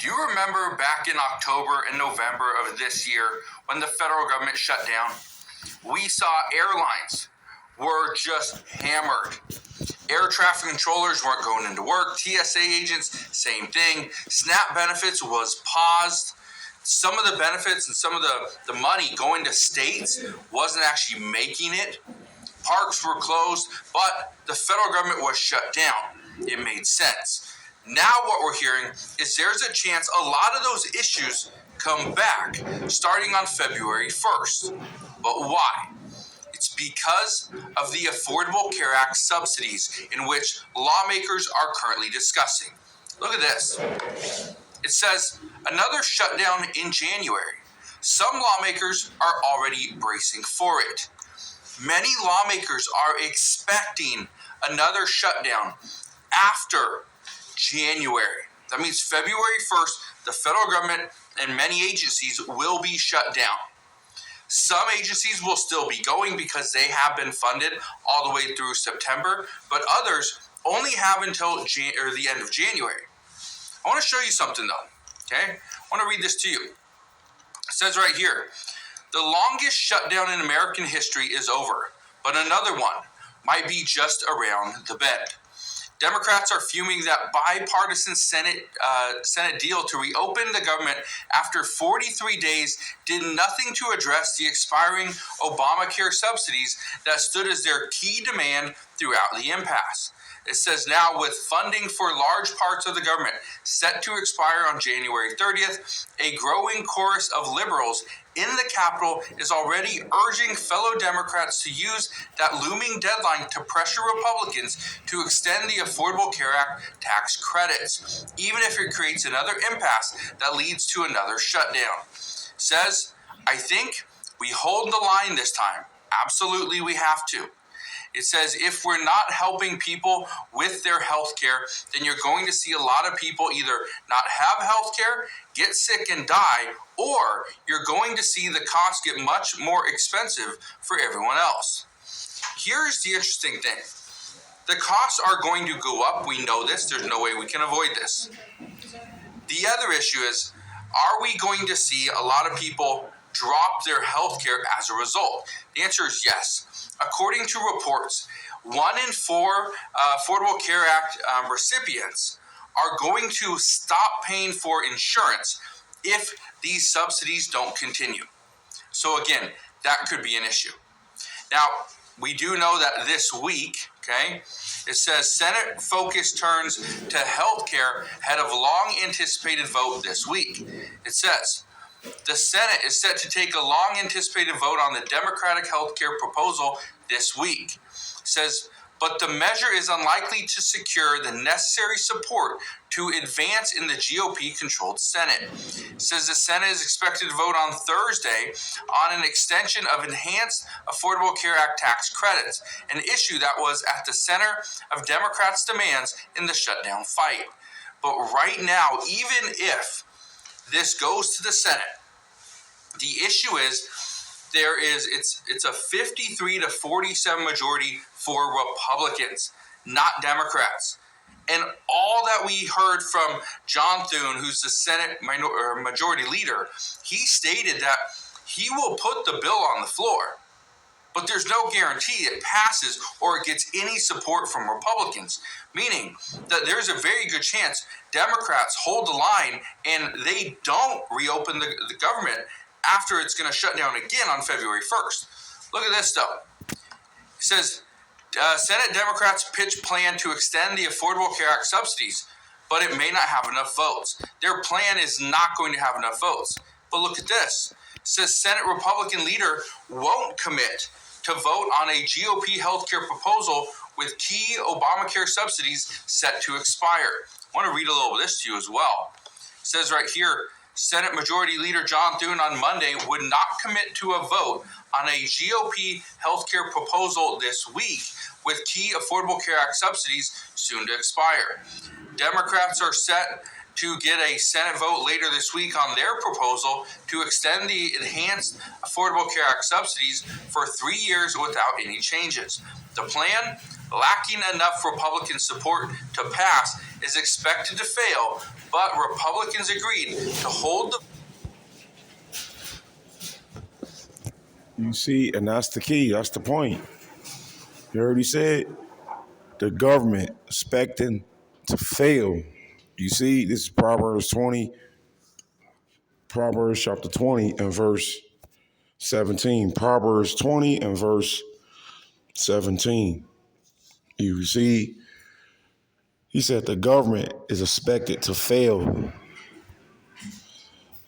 Do you remember back in October and November of this year when the federal government shut down? We saw airlines were just hammered. Air traffic controllers weren't going into work. TSA agents, same thing. SNAP benefits was paused. Some of the benefits and some of the money going to states wasn't actually making it. Parks were closed, but the federal government was shut down. It made sense. Now what we're hearing is there's a chance a lot of those issues come back starting on February 1st. But why? It's because of the Affordable Care Act subsidies in which lawmakers are currently discussing. Look at this. It says another shutdown in January. Some lawmakers are already bracing for it. Many lawmakers are expecting another shutdown after January. That means February 1st, the federal government and many agencies will be shut down. Some agencies will still be going because they have been funded all the way through September, but others only have until the end of January. I want to show you something though, okay? I want to read this to you. It says right here, the longest shutdown in American history is over, but another one might be just around the bend. Democrats are fuming that bipartisan Senate deal to reopen the government after 43 days did nothing to address the expiring Obamacare subsidies that stood as their key demand throughout the impasse. It says now with funding for large parts of the government set to expire on January 30th, a growing chorus of liberals in the Capitol is already urging fellow Democrats to use that looming deadline to pressure Republicans to extend the Affordable Care Act tax credits, even if it creates another impasse that leads to another shutdown. Says, I think we hold the line this time. Absolutely, we have to. It says if we're not helping people with their health care, then you're going to see a lot of people either not have health care, get sick and die, or you're going to see the cost get much more expensive for everyone else. Here's the interesting thing. The costs are going to go up. We know this. There's no way we can avoid this. The other issue is, are we going to see a lot of people drop their health care as a result? The answer is yes. According to reports, 1 in 4 Affordable Care Act recipients are going to stop paying for insurance if these subsidies don't continue. So again, that could be an issue. Now, we do know that this week, okay, it says Senate focus turns to health care ahead of long-anticipated vote this week. It says, the Senate is set to take a long-anticipated vote on the Democratic health care proposal this week. It says, but the measure is unlikely to secure the necessary support to advance in the GOP-controlled Senate. It says the Senate is expected to vote on Thursday on an extension of enhanced Affordable Care Act tax credits, an issue that was at the center of Democrats' demands in the shutdown fight. But right now, even if this goes to the Senate, the issue is it's a 53 to 47 majority for Republicans, not Democrats. And all that we heard from John Thune, who's the Senate majority leader, he stated that he will put the bill on the floor, but there's no guarantee it passes or it gets any support from Republicans, meaning that there's a very good chance Democrats hold the line and they don't reopen the government after it's going to shut down again on February 1st. Look at this though. It says, Senate Democrats pitch plan to extend the Affordable Care Act subsidies, but it may not have enough votes. Their plan is not going to have enough votes. But look at this. It says Senate Republican leader won't commit to vote on a GOP healthcare proposal with key Obamacare subsidies set to expire. I want to read a little of this to you as well. It says right here, Senate Majority Leader John Thune on Monday would not commit to a vote on a GOP healthcare proposal this week with key Affordable Care Act subsidies soon to expire. Democrats are set to get a Senate vote later this week on their proposal to extend the Enhanced Affordable Care Act subsidies for 3 years without any changes. The plan, lacking enough Republican support to pass, is expected to fail, but Republicans agreed to hold the... You see, and that's the key. That's the point. You already said the government expecting to fail. You see, this is Proverbs chapter 20 and verse 17. Proverbs 20 and verse 17. You see, he said the government is expected to fail.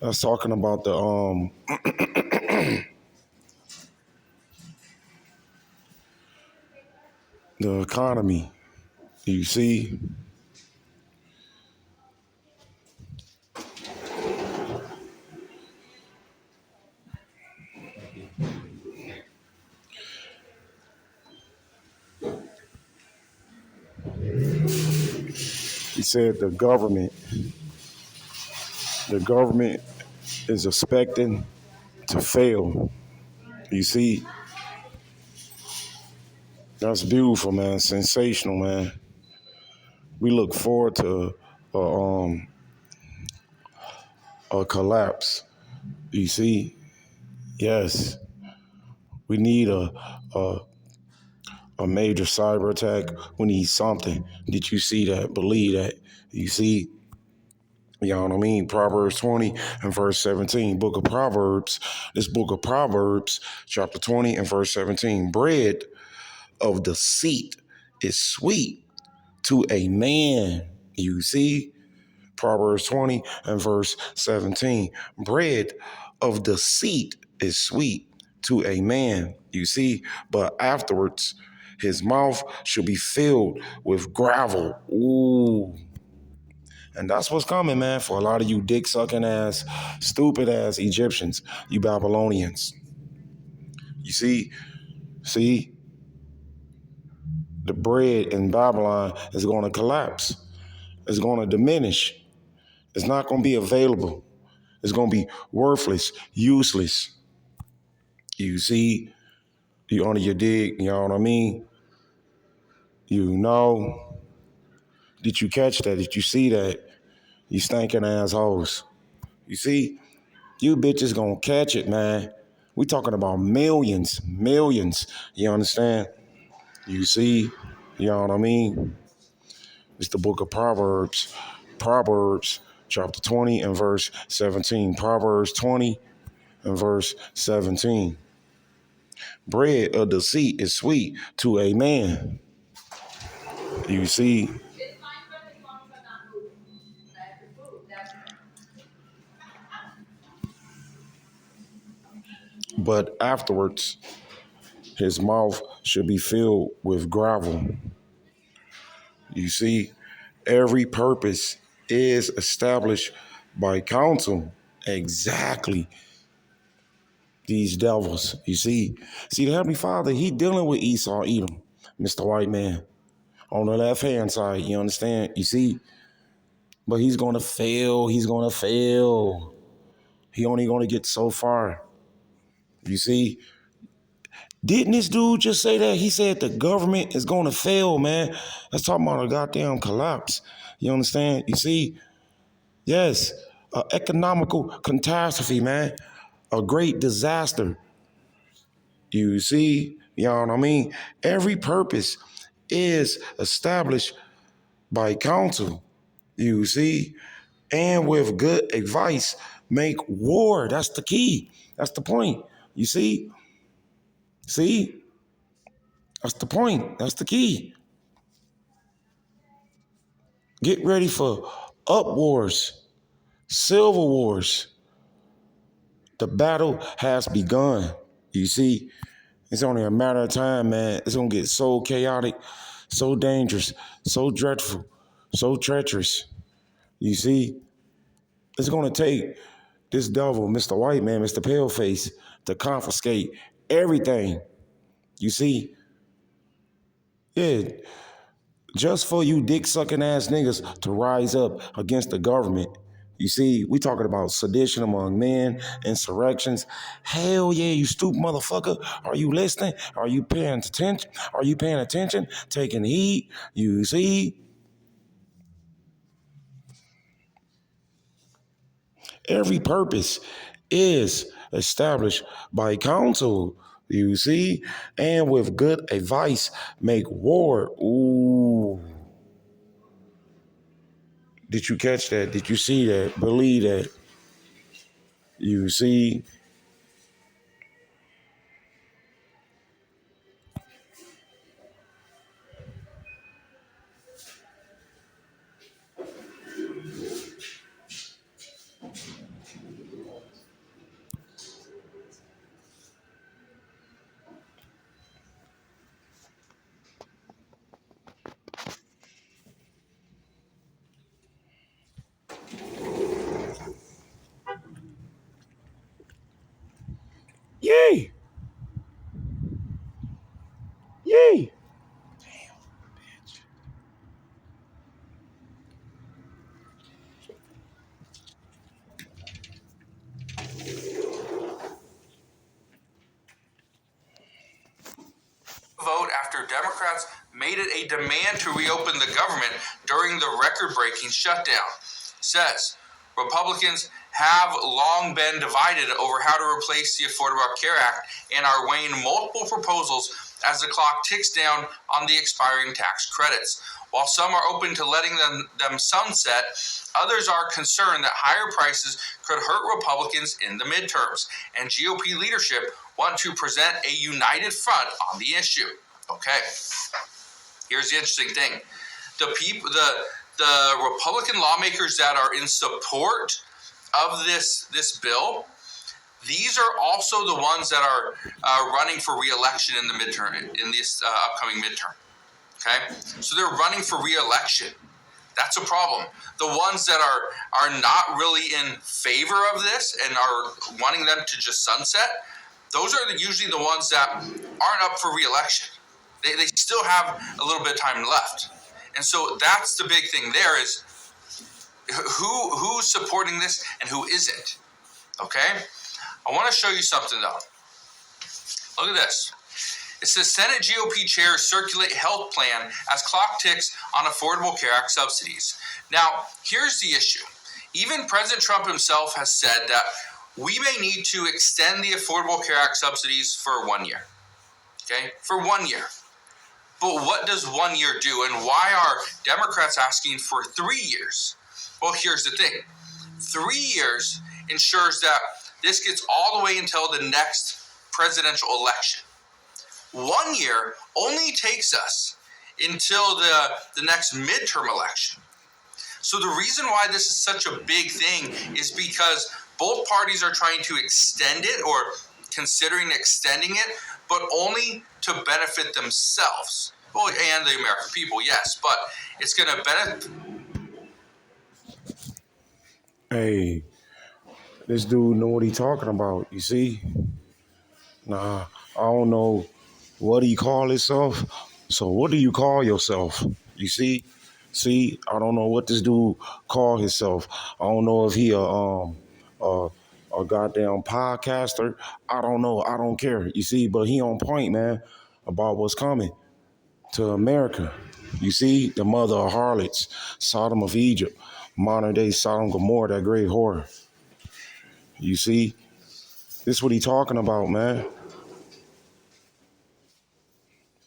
That's talking about the economy. You see, he said the government is expecting to fail. You see, that's beautiful, man. Sensational, man. We look forward to a collapse. You see, yes, we need a major cyber attack. We need something. Did you see that? Believe that. You see, you know what I mean? Proverbs 20 and verse 17. Book of Proverbs. This book of Proverbs, chapter 20 and verse 17. Bread of deceit is sweet to a man. You see? Proverbs 20 and verse 17. Bread of deceit is sweet to a man. You see? But afterwards, his mouth shall be filled with gravel. Ooh. And that's what's coming, man, for a lot of you dick-sucking ass, stupid ass Egyptians, you Babylonians. You see, the bread in Babylon is going to collapse. It's going to diminish. It's not going to be available. It's going to be worthless, useless. You see, you under your dig, you know what I mean? You know, did you catch that? Did you see that? You stinking assholes. You see, you bitches gonna catch it, man. We talking about millions. You understand? You see, you know what I mean? It's the book of Proverbs. Proverbs chapter 20 and verse 17. Proverbs 20 and verse 17. Bread of deceit is sweet to a man. You see, but afterwards, his mouth should be filled with gravel. You see, every purpose is established by counsel. Exactly. These devils. You see, the Heavenly Father, he dealing with Esau, Edom, Mr. White Man. On the left-hand side, you understand? You see, but he's going to fail. He's going to fail. He only going to get so far. You see, didn't this dude just say that? He said the government is going to fail, man. That's talking about a goddamn collapse. You understand? You see, yes, an economical catastrophe, man. A great disaster. You see, you know what I mean? Every purpose is established by counsel. You see, and with good advice, make war. That's the key. That's the point. You see? See? That's the point. That's the key. Get ready for up wars, civil wars. The battle has begun. You see? It's only a matter of time, man. It's going to get so chaotic, so dangerous, so dreadful, so treacherous. You see? It's going to take this devil, Mr. White Man, Mr. Paleface, to confiscate everything. You see? Yeah, just for you dick sucking ass niggas to rise up against the government. You see, we talking about sedition among men, insurrections. Hell yeah, you stupid motherfucker. Are you listening? Are you paying attention? Are you paying attention? Taking heed? You see? Every purpose is established by counsel, you see, and with good advice make war. Ooh. Did you catch that? Did you see that? Believe that? You see? Yay! Yay! Vote after Democrats made it a demand to reopen the government during the record-breaking shutdown. Says Republicans have long been divided over how to replace the Affordable Care Act and are weighing multiple proposals as the clock ticks down on the expiring tax credits. While some are open to letting them sunset, others are concerned that higher prices could hurt Republicans in the midterms, and GOP leadership want to present a united front on the issue. Okay, here's the interesting thing: the Republican lawmakers that are in support of this bill, these are also the ones that are running for re-election in the midterm, in this upcoming midterm. Okay, so they're running for re-election. That's a problem. The ones that are not really in favor of this and are wanting them to just sunset, those are usually the ones that aren't up for re-election. They still have a little bit of time left. And so that's the big thing there is who's supporting this and who isn't. Okay? I want to show you something though. Look at this. It says Senate GOP chairs circulate health plan as clock ticks on Affordable Care Act subsidies. Now, here's the issue. Even President Trump himself has said that we may need to extend the Affordable Care Act subsidies for 1 year. Okay? For 1 year. But what does 1 year do, and why are Democrats asking for 3 years? Well, here's the thing. 3 years ensures that this gets all the way until the next presidential election. 1 year only takes us until the next midterm election. So the reason why this is such a big thing is because both parties are trying to extend it or considering extending it, but only to benefit themselves. Well, and the American people, yes, but it's going to benefit. Hey, this dude know what he talking about, you see? Nah, I don't know what he call himself. So what do you call yourself? You see? See, I don't know what this dude call himself. I don't know if he a goddamn podcaster. I don't know. I don't care. You see, but he on point, man, about what's coming to America. You see, the mother of harlots, Sodom of Egypt, modern day Sodom Gomorrah, that great whore. You see, this is what he talking about, man.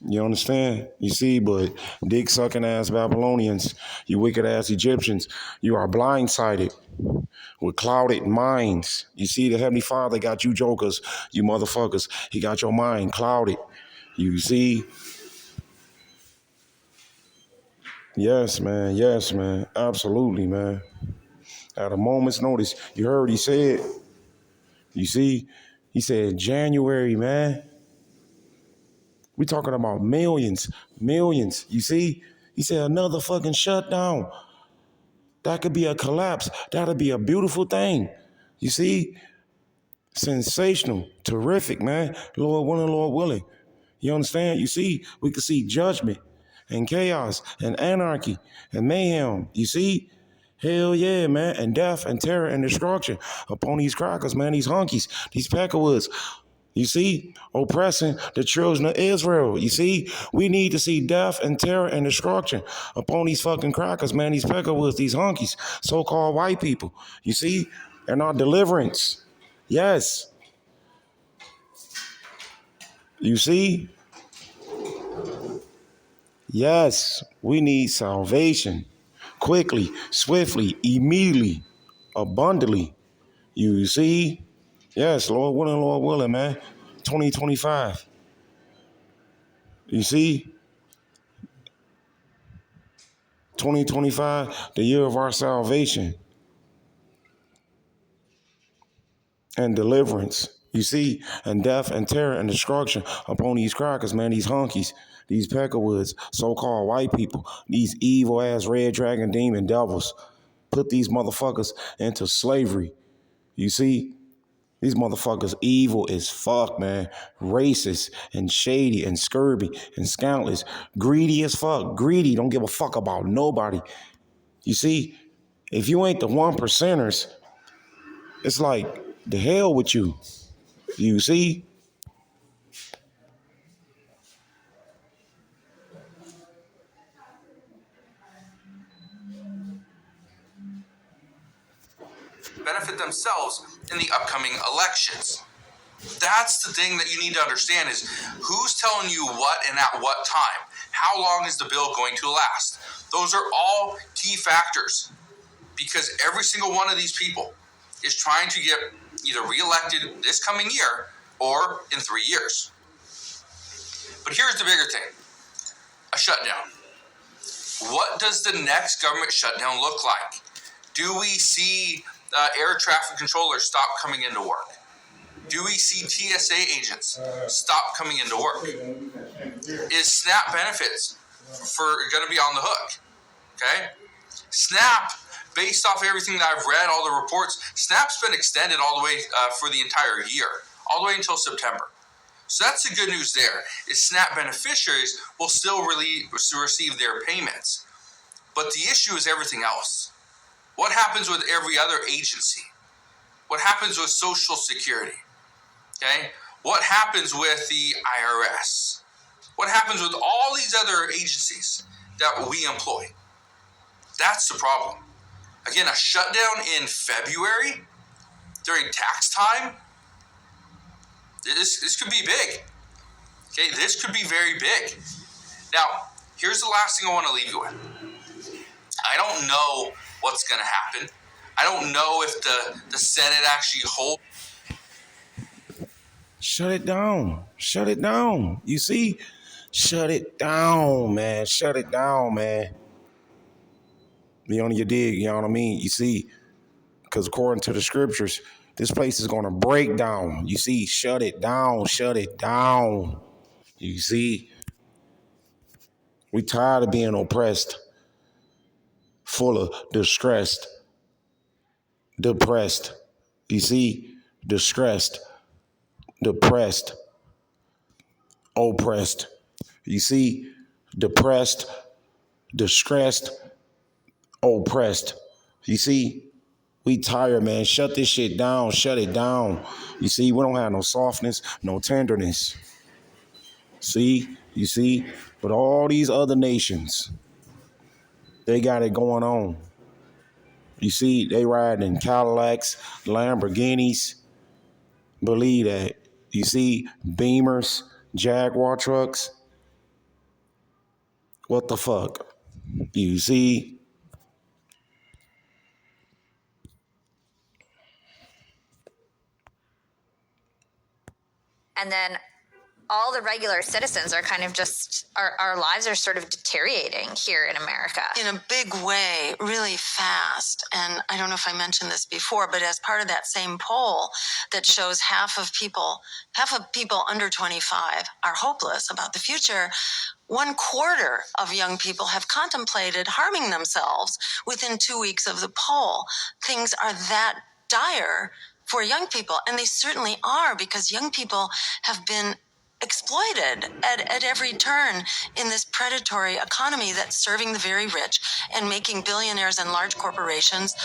You understand? You see, but dick sucking ass Babylonians, you wicked ass Egyptians, you are blindsided with clouded minds. You see, the Heavenly Father got you jokers, you motherfuckers. He got your mind clouded. You see? Yes, man. Yes, man. Absolutely, man. At a moment's notice, you heard he said. You see? He said January, man. We talking about millions, millions. You see? He said another fucking shutdown. That could be a collapse. That'll be a beautiful thing. You see? Sensational. Terrific, man. Lord willing, Lord willing. You understand? You see? We could see judgment and chaos and anarchy and mayhem. You see? Hell yeah, man. And death and terror and destruction upon these crackers, man, these hunkies, these peckerwoods. You see? Oppressing the children of Israel. You see? We need to see death and terror and destruction upon these fucking crackers, man, these peckerwoods, these hunkies, so-called white people. You see? And our deliverance. Yes. You see? Yes. We need salvation. Quickly, swiftly, immediately, abundantly. You see? Yes, Lord willing, man. 2025. You see? 2025, the year of our salvation and deliverance. You see? And death and terror and destruction upon these crackers, man, these hunkies, these peckerwoods, so-called white people, these evil-ass red dragon demon devils. Put these motherfuckers into slavery. You see? These motherfuckers evil as fuck, man. Racist and shady and scurvy and scoundrels. Greedy as fuck. Greedy. Don't give a fuck about nobody. You see, if you ain't the 1%ers, it's like the hell with you. You see? Benefit themselves in the upcoming elections. That's the thing that you need to understand is who's telling you what and at what time. How long is the bill going to last? Those are all key factors because every single one of these people is trying to get either reelected this coming year or in 3 years. But here's the bigger thing, a shutdown. What does the next government shutdown look like? Do we see air traffic controllers stop coming into work? Do we see TSA agents stop coming into work? Is SNAP benefits going to be on the hook? Okay? SNAP, based off everything that I've read, all the reports, SNAP's been extended all the way for the entire year, all the way until September. So that's the good news there, is SNAP beneficiaries will still receive their payments. But the issue is everything else. What happens with every other agency? What happens with Social Security? Okay? What happens with the IRS? What happens with all these other agencies that we employ? That's the problem. Again, a shutdown in February during tax time, this could be big. Okay, this could be very big. Now, here's the last thing I want to leave you with. I don't know what's going to happen. I don't know if the Senate actually holds. Shut it down. Shut it down. You see? Shut it down, man. Shut it down, man. Be on your dig, you know what I mean? You see? Because according to the scriptures, this place is going to break down. You see? Shut it down. Shut it down. You see? We tired of being oppressed, full of distressed, depressed. You see? Distressed, depressed, oppressed. You see? Depressed, distressed, oppressed. You see? We tired, man. Shut this shit down. Shut it down. You see? We don't have no softness, no tenderness. See? You see? But all these other nations, they got it going on. You see? They riding in Cadillacs, Lamborghinis. Believe that. You see? Beamers, Jaguar trucks. What the fuck? You see? And then all the regular citizens are kind of just, our lives are sort of deteriorating here in America. In a big way, really fast. And I don't know if I mentioned this before, but as part of that same poll that shows half of people under 25 are hopeless about the future, 1/4 of young people have contemplated harming themselves within 2 weeks of the poll. Things are that dire for young people, and they certainly are, because young people have been exploited at every turn in this predatory economy that's serving the very rich and making billionaires and large corporations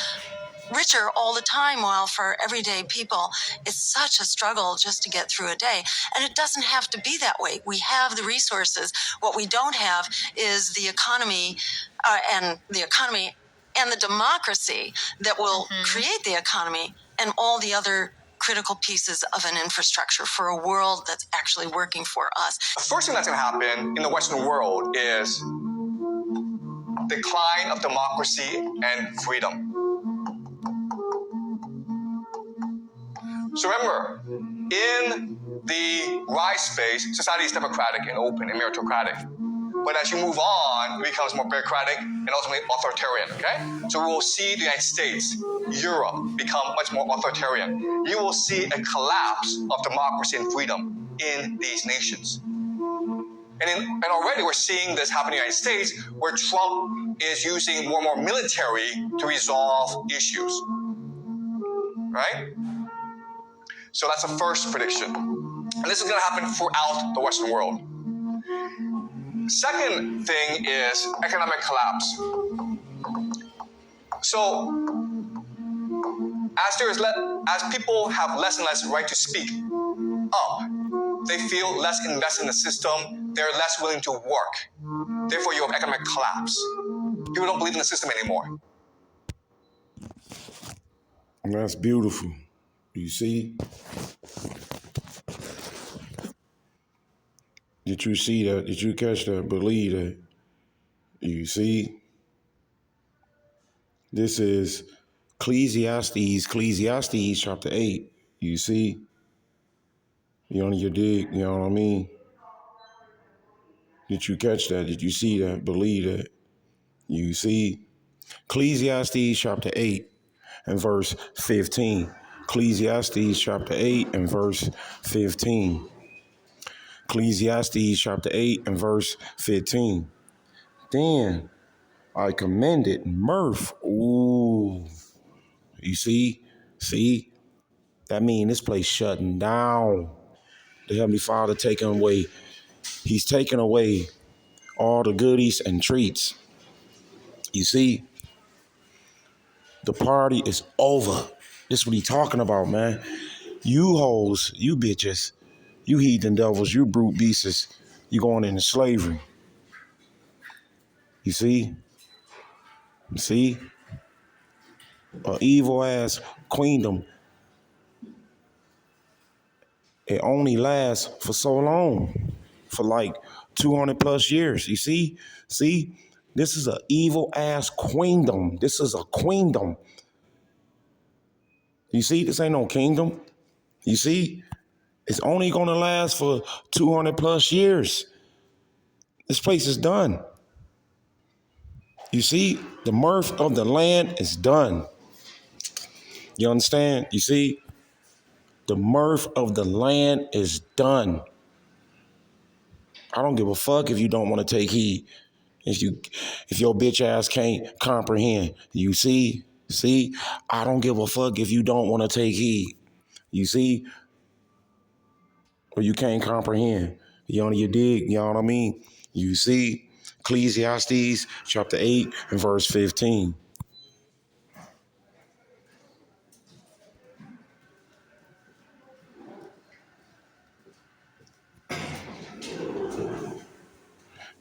richer all the time, while for everyday people it's such a struggle just to get through a day. And it doesn't have to be that way. We have the resources. What we don't have is the economy and the democracy that will create the economy and all the other critical pieces of an infrastructure for a world that's actually working for us. The first thing that's going to happen in the Western world is decline of democracy and freedom. So remember, in the rise phase, society is democratic and open and meritocratic. But as you move on, it becomes more bureaucratic and ultimately authoritarian, okay? So we will see the United States, Europe become much more authoritarian. You will see a collapse of democracy and freedom in these nations. And already we're seeing this happen in the United States, where Trump is using more and more military to resolve issues, right? So that's the first prediction. And this is going to happen throughout the Western world. Second thing is economic collapse. So as people have less and less right to speak up, they feel less invested in the system, they're less willing to work. Therefore, you have economic collapse. People don't believe in the system anymore. And that's beautiful. You see? Did you see that? Did you catch that? Believe that? You see? This is Ecclesiastes chapter 8. You see? You on your dig, you know what I mean? Did you catch that? Did you see that? Believe that? You see? Ecclesiastes chapter 8 and verse 15. Ecclesiastes chapter 8 and verse 15. Ecclesiastes chapter 8 and verse 15. Then I commended mirth. Ooh. You see? See? That means this place shutting down. The Heavenly Father He's taking away all the goodies and treats. You see? The party is over. This is what he's talking about, man. You hoes, you bitches, you heathen devils, you brute beasts, you going into slavery. You see? See? An evil ass queendom. It only lasts for so long. For like 200 plus years. You see? See? This is an evil ass queendom. This is a queendom. You see? This ain't no kingdom. You see? It's only going to last for 200 plus years. This place is done. You see? The mirth of the land is done. You understand? You see? The mirth of the land is done. I don't give a fuck if you don't want to take heed. If your bitch ass can't comprehend. You see? See? I don't give a fuck if you don't want to take heed. You see? Or you can't comprehend. You on your dig, you know what I mean? You see? Ecclesiastes chapter 8 and verse 15.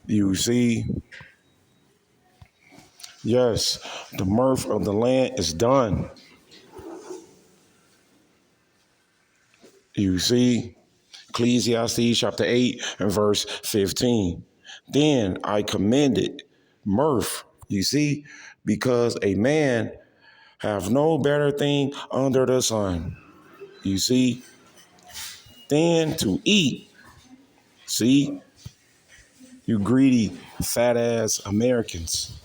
You see? Yes, the mirth of the land is done. You see? Ecclesiastes chapter 8 and verse 15. Then I commended mirth, you see, because a man have no better thing under the sun. You see? Than to eat. See? You greedy, fat ass Americans.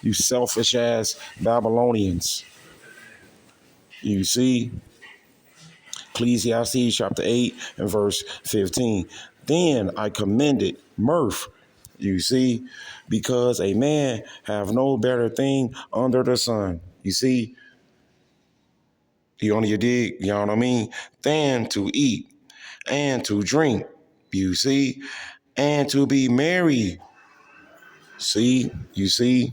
You selfish ass Babylonians. You see? Ecclesiastes chapter 8 and verse 15. Then I commended mirth, you see, because a man have no better thing under the sun. You see? You on your dig, you know what I mean? Than to eat and to drink. You see? And to be married. See? You see?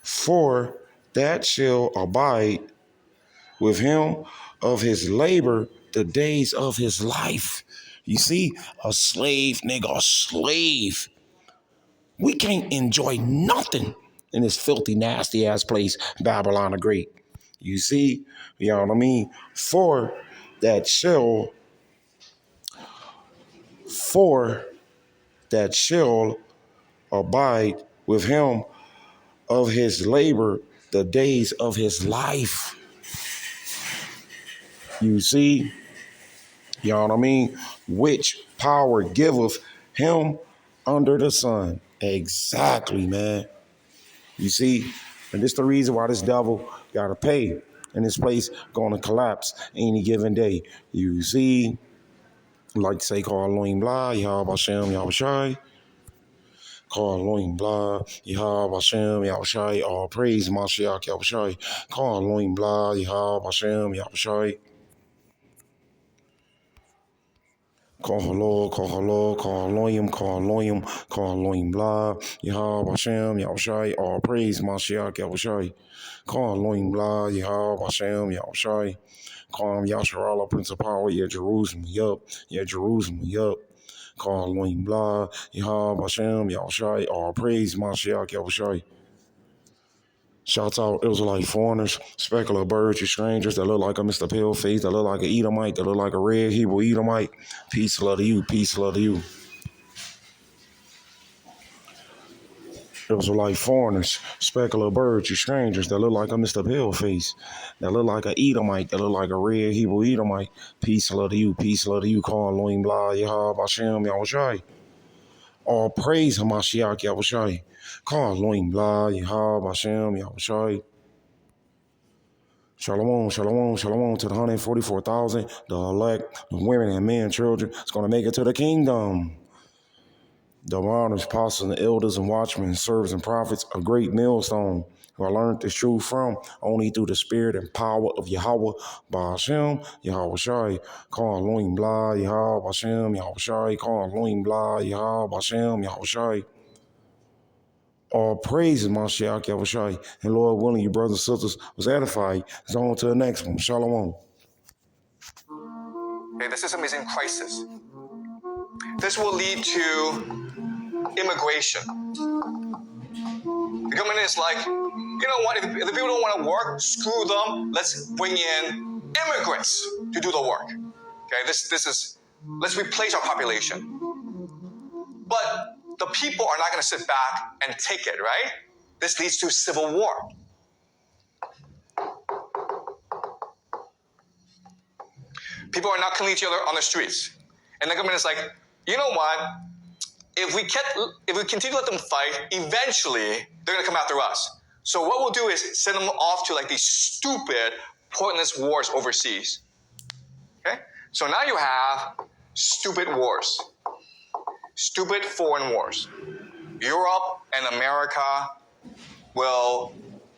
For that shall abide with him of his labor the days of his life. You see? A slave, nigga, a slave. We can't enjoy nothing in this filthy, nasty ass place, Babylon the Great. You see? You know what I mean? For that shall abide with him of his labor the days of his life. You see? You know what I mean? Which power giveth him under the sun. Exactly, man. You see? And this the reason why this devil gotta pay. And this place gonna collapse any given day. You see? Like to say, call Elohim Blah, Yahweh Hashem, Yahweh Shai. Call Elohim Blah, Yahweh Hashem, Yahweh Shai. All praise Mashiach, Yahweh Shai. Call Elohim Blah, Yahweh Hashem, Yahweh Shai. Call Halal, call Halal, call Elohim, call Elohim, call Elohim Blah, Yahweh Hashem, Yahweh Shai. All praise Mashiach, Yahweh Shai. Call Elohim Blah, Yahweh Hashem, Yahweh Shai. Call him Yasharallah, Prince of Power, yeah, Jerusalem, yup, yeah, Jerusalem, yup. Call Elohim Blah, Yahweh Hashem, Yahweh Shai. All praise Mashiach, Yahweh Shai. Shouts out Israelite foreigners, specular birds, you strangers that look like a Mr. Paleface, that look like an Edomite, that look like a red Hebrew Edomite. Peace, love to you, peace, love to you. Israelite foreigners, specular birds, you strangers that look like a Mr. Paleface, that look like an Edomite, that look like a red Hebrew Edomite. Peace, love to you, peace, love to you. Call Elohim Blah, Yahweh Hashem, Yahweh Shai. All praise Hamashiach, Yahweh Shai. Call Elohim Blah, Yahweh Hashem, Yahweh Shai. Shalom, shalom, shalom to the 144,000, the elect, the women and men, children. It's going to make it to the kingdom. The martyrs, apostles, and elders, and watchmen, servants, and prophets, a great millstone, who I learned this truth from only through the spirit and power of Yahweh, Ba'ashem, Yahweh Shai. Call Elohim Blah, Yahweh Hashem, Yahweh Shai. Call Elohim Blah, Yahweh Hashem, Yahweh Shai. All praises, Mashiach, Yahweh Shai. And Lord willing, you brothers and sisters was edified. It's on to the next one. Shalom. Okay, the system is in crisis. This will lead to immigration. The government is like, you know what, if the people don't want to work, screw them. Let's bring in immigrants to do the work. Okay, this is, let's replace our population. But the people are not going to sit back and take it, right? This leads to civil war. People are not killing each other on the streets. And the government is like, you know what? If we continue to let them fight, eventually they're going to come after us. So what we'll do is send them off to like these stupid, pointless wars overseas. Okay? So now you have stupid wars. Stupid foreign wars. Europe and America will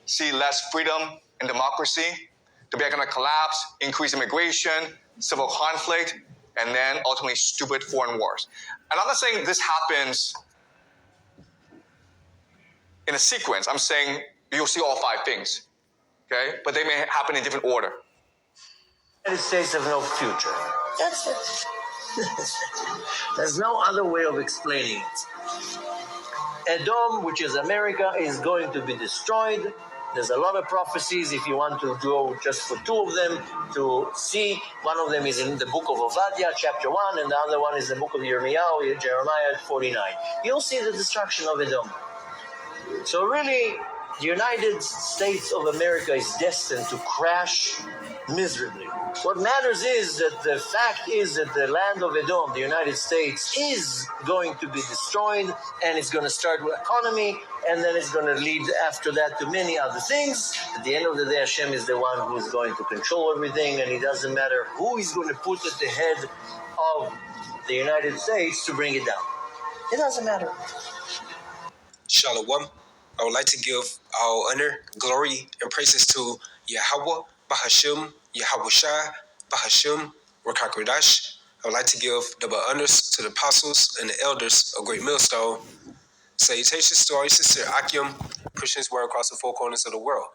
see less freedom and democracy. They're going to collapse, increase immigration, civil conflict, and then ultimately stupid foreign wars. And I'm not saying this happens in a sequence. I'm saying you'll see all five things, okay? But they may happen in different order. The United States have no future. That's it. There's no other way of explaining it. Edom, which is America, is going to be destroyed. There's a lot of prophecies, if you want to go just for two of them to see. One of them is in the book of Obadiah, chapter 1, and the other one is the book of Jeremiah, Jeremiah 49. You'll see the destruction of Edom. So really, the United States of America is destined to crash miserably. What matters is that the fact is that the land of Edom, the United States, is going to be destroyed, and it's going to start with economy, and then it's going to lead after that to many other things. At the end of the day, Hashem is the one who is going to control everything, and it doesn't matter who is going to put at the head of the United States to bring it down. It doesn't matter. Shalom. I would like to give our honor, glory, and praises to Yahweh, Bahashim, Yahushua Bahashim Rakakradash. I would like to give double honors to the apostles and the elders of Great Millstone. Salutations to all your sincere Akim, pushing his word across the four corners of the world.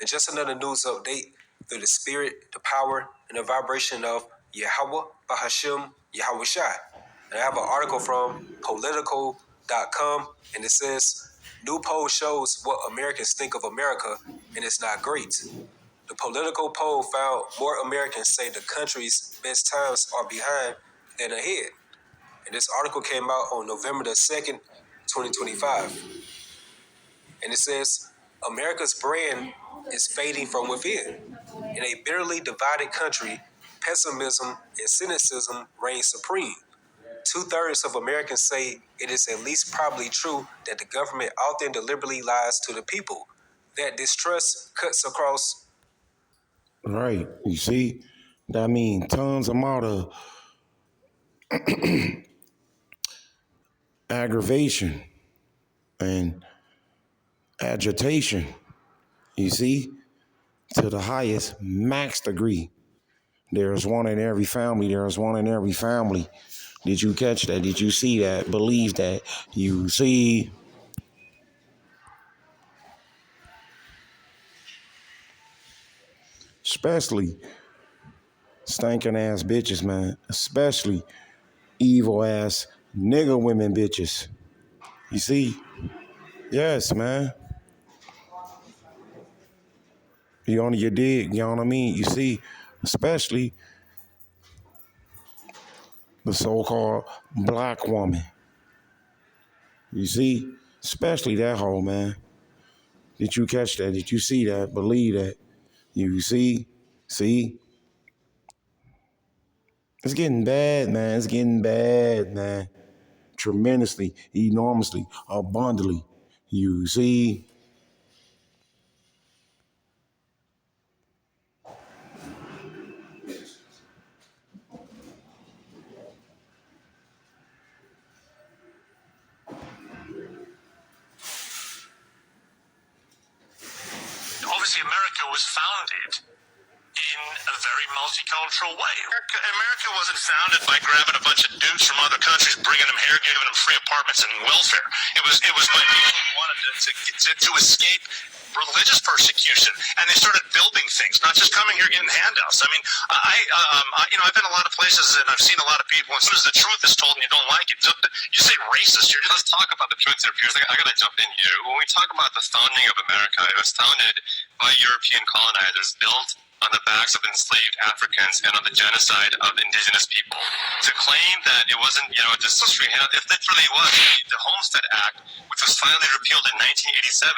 And just another news update through the spirit, the power, and the vibration of Yahweh Bahashim Yahushua. And I have an article from Politico.com, and it says, new poll shows what Americans think of America, and it's not great. The Politico poll found more Americans say the country's best times are behind than ahead. And this article came out on November the 2nd, 2025. And it says, America's brand is fading from within. In a bitterly divided country, pessimism and cynicism reign supreme. 2/3 of Americans say it is at least probably true that the government often deliberately lies to the people. That distrust cuts across. Right. You see, that means tons amount of aggravation and agitation. You see, to the highest max degree. There's one in every family. There's one in every family. Did you catch that? Did you see that? Believe that? You see? Especially stinking ass bitches, man. Especially evil ass nigger women bitches. You see? Yes, man. You dig, you know what I mean? You see, especially the so-called black woman. You see? Especially that hoe, man. Did you catch that? Did you see that? Believe that? You see? See? It's getting bad, man. It's getting bad, man. Tremendously, enormously, abundantly. You see? Obviously, America was founded in a very multicultural way. America wasn't founded by grabbing a bunch of dudes from other countries, bringing them here, giving them free apartments and welfare. It was by people who wanted to escape religious persecution, and they started building things, not just coming here getting handouts. I mean, I've been a lot of places and I've seen a lot of people. As soon as the truth is told and you don't like it, you say racist. Let's talk about the truth here, Piers. I got to jump in here. When we talk about the founding of America, it was founded by European colonizers, built on the backs of enslaved Africans and on the genocide of indigenous people. To claim that it wasn't, just history, it literally was. The Homestead Act, which was finally repealed in 1987,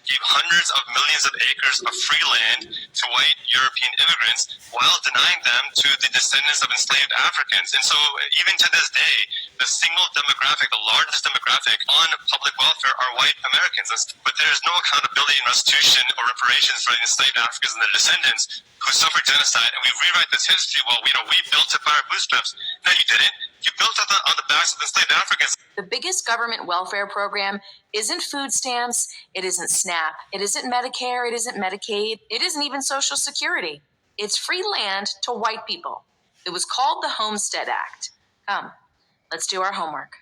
gave hundreds of millions of acres of free land to white European immigrants while denying them to the descendants of enslaved Africans. And so even to this day, the single demographic, the largest demographic on public welfare are white Americans. But there is no accountability in restitution or reparations for the enslaved Africans and their descendants who suffered genocide, and we rewrite this history. Well, we built it by our bootstraps. No, you didn't. You built it on the backs of enslaved Africans. The biggest government welfare program isn't food stamps, it isn't SNAP, it isn't Medicare, it isn't Medicaid, it isn't even Social Security. It's free land to white people. It was called the Homestead Act. Come, let's do our homework.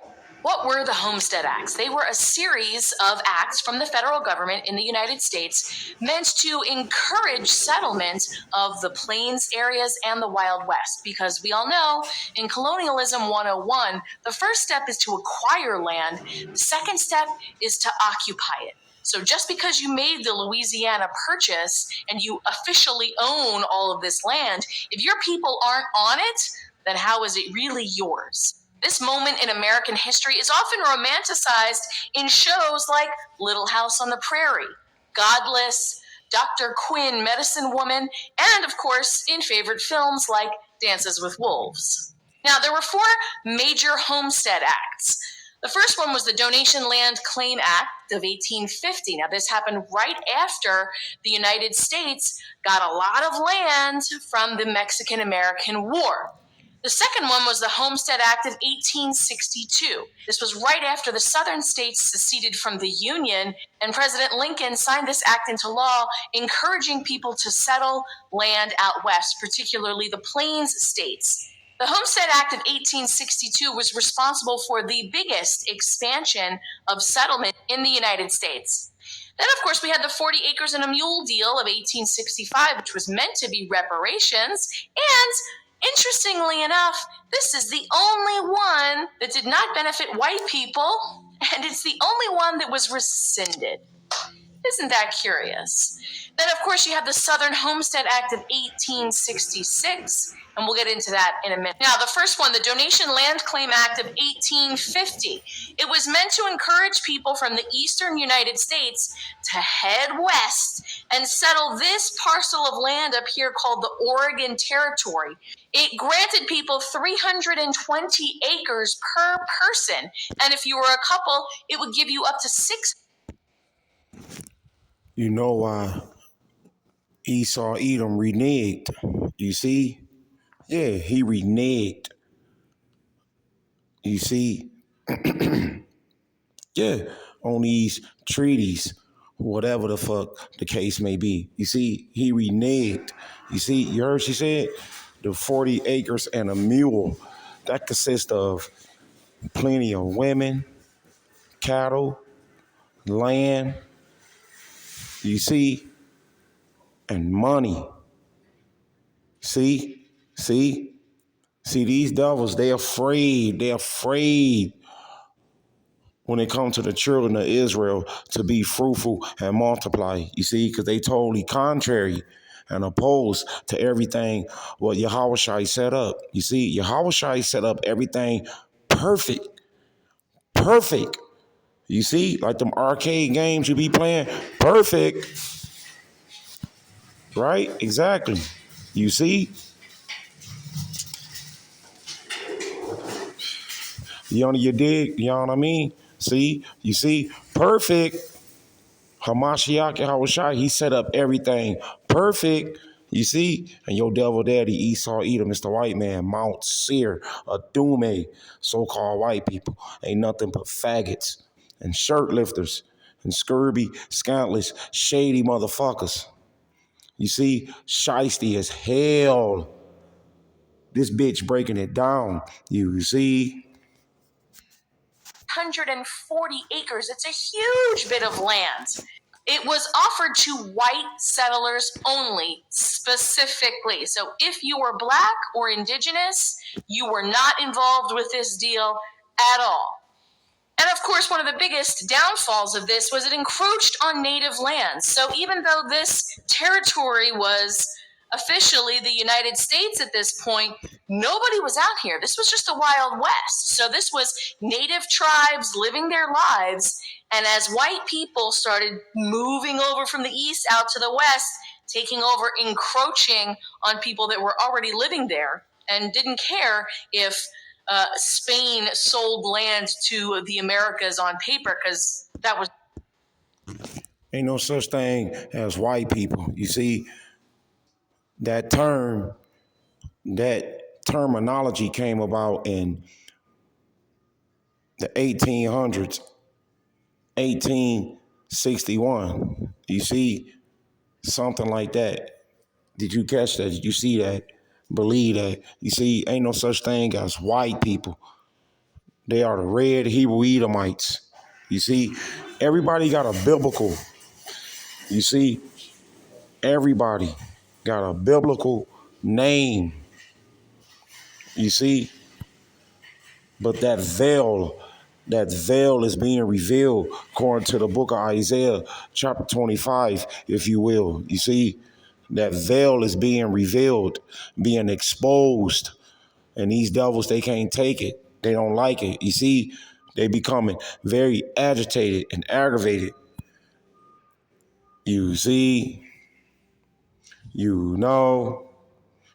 What were the Homestead Acts? They were a series of acts from the federal government in the United States meant to encourage settlement of the plains areas and the Wild West. Because we all know in Colonialism 101, the first step is to acquire land. The second step is to occupy it. So just because you made the Louisiana Purchase and you officially own all of this land, if your people aren't on it, then how is it really yours? This moment in American history is often romanticized in shows like Little House on the Prairie, Godless, Dr. Quinn, Medicine Woman, and of course in favorite films like Dances with Wolves. Now, there were 4 major Homestead Acts. The first one was the Donation Land Claim Act of 1850. Now, this happened right after the United States got a lot of land from the Mexican-American War. The second one was the Homestead Act of 1862. This was right after the southern states seceded from the Union, and President Lincoln signed this act into law, encouraging people to settle land out west, particularly the Plains states. The Homestead Act of 1862 was responsible for the biggest expansion of settlement in the United States. Then, of course, we had the 40 acres and a mule deal of 1865, which was meant to be reparations. And interestingly enough, this is the only one that did not benefit white people, and it's the only one that was rescinded. Isn't that curious? Then, of course, you have the Southern Homestead Act of 1866, and we'll get into that in a minute. Now, the first one, the Donation Land Claim Act of 1850. It was meant to encourage people from the eastern United States to head west and settle this parcel of land up here called the Oregon Territory. It granted people 320 acres per person, and if you were a couple, it would give you up to 6. You know why Esau Edom reneged? You see? Yeah, he reneged. You see? Yeah, on these treaties, whatever the fuck the case may be. You see, he reneged. You see, you heard she said? The 40 acres and a mule. That consists of plenty of women, cattle, land, you see, and money. See, these devils, they're afraid when it comes to the children of Israel to be fruitful and multiply, you see, because they totally contrary and opposed to everything what Yahushua set up. You see, Yahushua set up everything perfect. You see, like them arcade games you be playing, perfect. Right? Exactly. You see? You dig? You know what I mean? See? You see? Perfect. Hamashiach Yahushua, he set up everything perfect. You see? And your devil daddy, Esau Edom, is the white man, Mount Seir, Adume, so-called white people. Ain't nothing but faggots and shirt lifters and scurvy, scantless, shady motherfuckers. You see? Shiesty as hell. This bitch breaking it down. You see? 140 acres. It's a huge bit of land. It was offered to white settlers only, specifically. So if you were black or indigenous, you were not involved with this deal at all. And of course, one of the biggest downfalls of this was it encroached on native lands. So even though this territory was officially the United States at this point, nobody was out here. This was just a Wild West. So this was native tribes living their lives. And as white people started moving over from the east out to the west, taking over, encroaching on people that were already living there and didn't care if Spain sold land to the Americas on paper, because that was... Ain't no such thing as white people. You see, that terminology came about in the 1800s, 1861. You see, something like that. Did you catch that? Did you see that? Believe that? You see, ain't no such thing as white people. They are the red Hebrew Edomites. You see, everybody got a biblical. You see, everybody got a biblical name. You see, but that veil is being revealed according to the book of Isaiah, chapter 25, if you will. You see, that veil is being revealed, being exposed. And these devils, they can't take it. They don't like it. You see, they becoming very agitated and aggravated. You see, you know,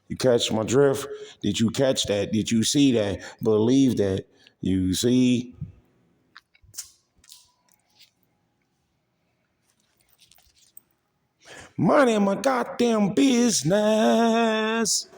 you catch my drift? Did you catch that? Did you see that? Believe that? You see? Minding my goddamn business.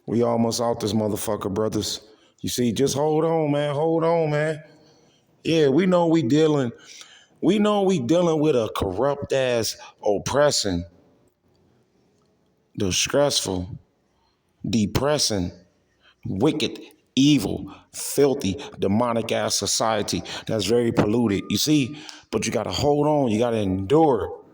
We almost out this motherfucker, brothers. You see, just hold on, man. Hold on, man. Yeah, we know we dealing with a corrupt ass, oppressing, distressful, depressing, wicked, evil, filthy, demonic ass society that's very polluted. You see, but you gotta hold on, you gotta endure.